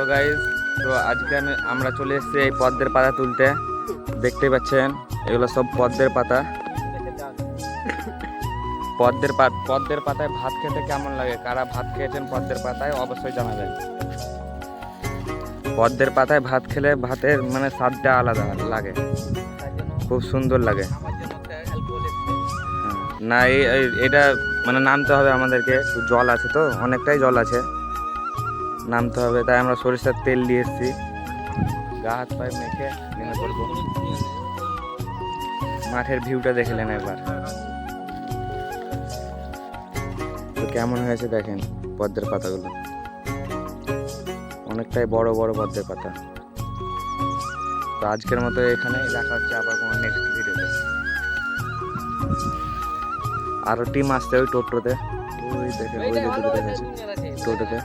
Hello guys, তো আজকে আমরা চলে এসেছি এই পদ্মের পাতা তুলতে। দেখতে পাচ্ছেন এগুলো সব পদ্মের পাতা। পদ্মের পাতায় ভাত খেতে কেমন লাগে? কারা ভাত খেয়েছেন পদ্মের পাতায় অবশ্যই জানাবেন। পদ্মের পাতায় ভাত খেলে ভাতের মানে স্বাদটা আলাদা লাগে, খুব সুন্দর লাগে। না এটা মানে নামতে হবে আমাদেরকে, একটু জল আছে তো, অনেকটাই জল আছে, নামতে হবে। তাই আমরা সরিষার তেল দিয়ে এসেছি, গা হাত পায়ে মেখে নেমে পড়বো। মাঠের ভিউটা দেখলেন একবার, তো কেমন হয়েছে দেখেন পদ্মের পাতাগুলো, অনেকটাই বড় বড় পদ্মের পাতা। তো আজকের মতো এখানেই, দেখা হচ্ছে আবার কোনো নেক্সট ভিডিওতে। আরো টিম আসছে ওই টোটোতে, ওই দেখেন ওই যে টোটোতে।